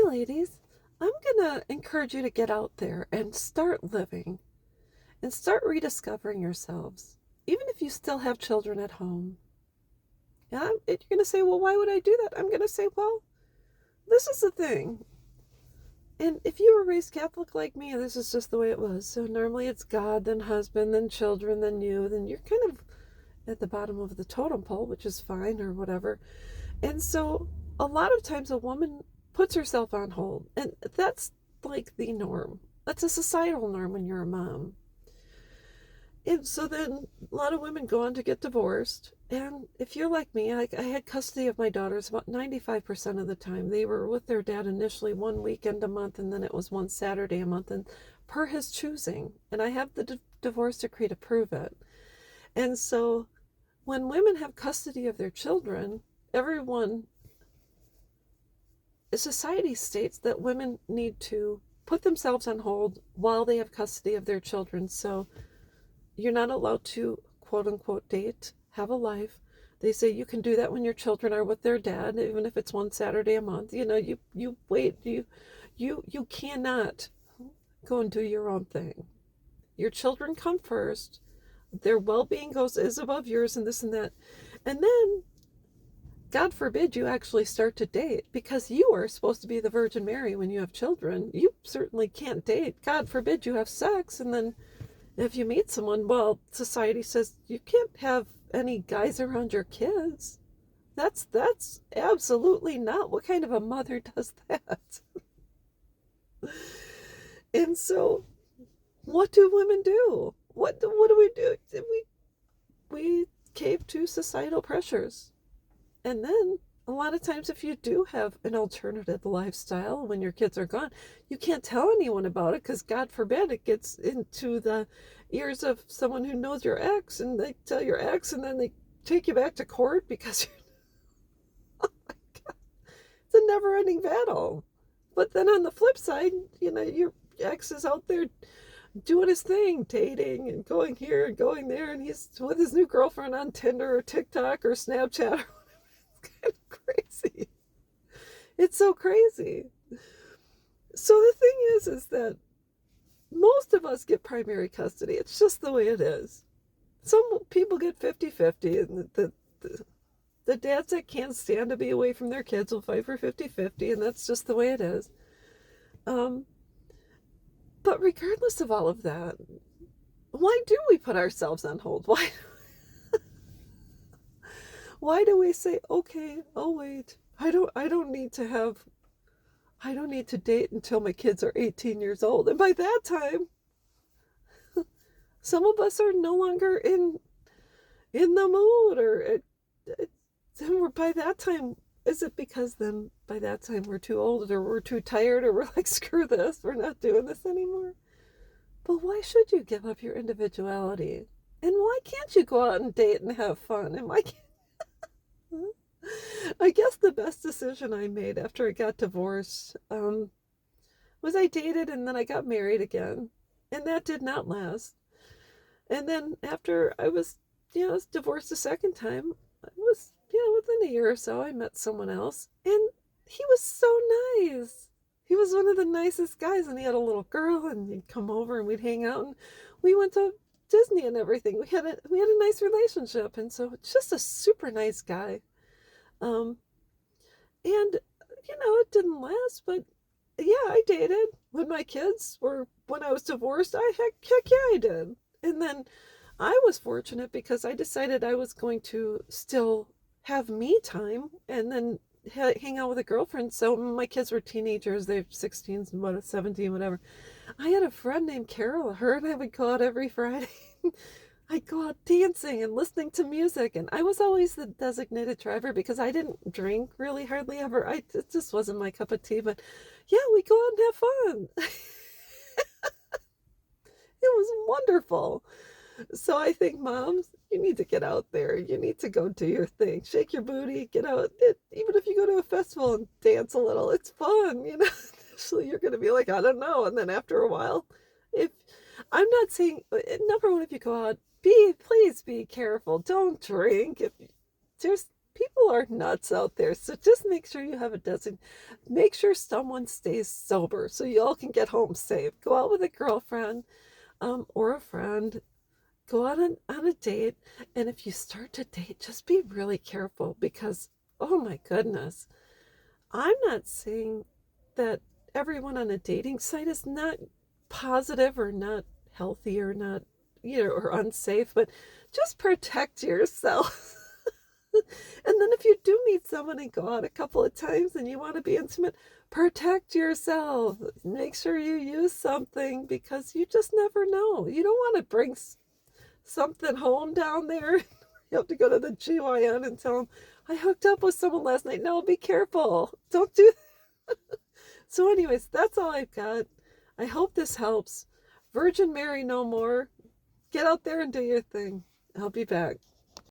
ladies, I'm going to encourage you to get out there and start living and start rediscovering yourselves, even if you still have children at home. Yeah, you're going to say, well, why would I do that? I'm going to say, well, this is the thing. And if you were raised Catholic like me, this is just the way it was. So normally it's God, then husband, then children, then you. Then you're kind of at the bottom of the totem pole, which is fine or whatever. And so a lot of times a woman puts herself on hold. And that's like the norm. That's a societal norm when you're a mom. And so then a lot of women go on to get divorced. And if you're like me, I had custody of my daughters about 95% of the time. They were with their dad initially one weekend a month, and then it was one Saturday a month, and per his choosing. And I have the divorce decree to prove it. And so when women have custody of their children, society states that women need to put themselves on hold while they have custody of their children. So you're not allowed to, quote unquote, date, have a life. They say you can do that when your children are with their dad, even if it's one Saturday a month. You wait, you cannot go and do your own thing. Your children come first. Their well-being is above yours, and this and that. And then, God forbid you actually start to date, because you are supposed to be the Virgin Mary when you have children. You certainly can't date. God forbid you have sex, and then if you meet someone, well, society says you can't have any guys around your kids. That's absolutely not. What kind of a mother does that? And so, what do women do? What do we do? We cave to societal pressures. And then a lot of times, if you do have an alternative lifestyle when your kids are gone, you can't tell anyone about it, because God forbid it gets into the ears of someone who knows your ex, and they tell your ex, and then they take you back to court because oh my God, it's a never-ending battle. But then on the flip side, your ex is out there doing his thing, dating and going here and going there, and he's with his new girlfriend on Tinder or TikTok or Snapchat. It's kind of crazy. It's so crazy. So the thing is that most of us get primary custody. It's just the way it is. Some people get 50-50, and the dads that can't stand to be away from their kids will fight for 50-50, and that's just the way it is. But regardless of all of that, why do we put ourselves on hold? Why do we say, okay, oh wait, I don't need to date until my kids are 18 years old. And by that time, some of us are no longer in the mood, or by that time, is it because then by that time we're too old, or we're too tired, or we're like, screw this, we're not doing this anymore? But why should you give up your individuality? And why can't you go out and date and have fun? And why can't I guess the best decision I made after I got divorced was I dated, and then I got married again. And that did not last. And then after I was divorced a second time, I was, within a year or so, I met someone else. And he was so nice. He was one of the nicest guys, and he had a little girl, and he'd come over and we'd hang out, and we went to Disney and everything. We had a nice relationship, and so just a super nice guy. And it didn't last, but yeah, I dated when I was divorced. Heck yeah, I did. And then I was fortunate because I decided I was going to still have me time and then hang out with a girlfriend. So my kids were teenagers. They're 16, 17, whatever. I had a friend named Carol. Her and I would go out every Friday. I'd go out dancing and listening to music, and I was always the designated driver because I didn't drink really hardly ever. It just wasn't my cup of tea, but yeah, we go out and have fun. It was wonderful. So I think, moms, you need to get out there. You need to go do your thing. Shake your booty, get out. Even if you go to a festival and dance a little, it's fun. Initially you're going to be like, I don't know. And then after a while, if I'm not saying, number one, if you go out, please be careful. Don't drink. If there's People are nuts out there. So just make sure you have a make sure someone stays sober so you all can get home safe. Go out with a girlfriend, or a friend. Go out on a date. And if you start to date, just be really careful because, oh my goodness, I'm not saying that everyone on a dating site is not positive or not healthy or not, or unsafe, but just protect yourself. And then if you do meet someone and go out a couple of times and you want to be intimate, protect yourself. Make sure you use something because you just never know. You don't want to bring something home down there. You have to go to the GYN and tell them, I hooked up with someone last night. No, be careful. Don't do that. So anyways, that's all I've got. I hope this helps. Virgin Mary no more. Get out there and do your thing. I'll be back.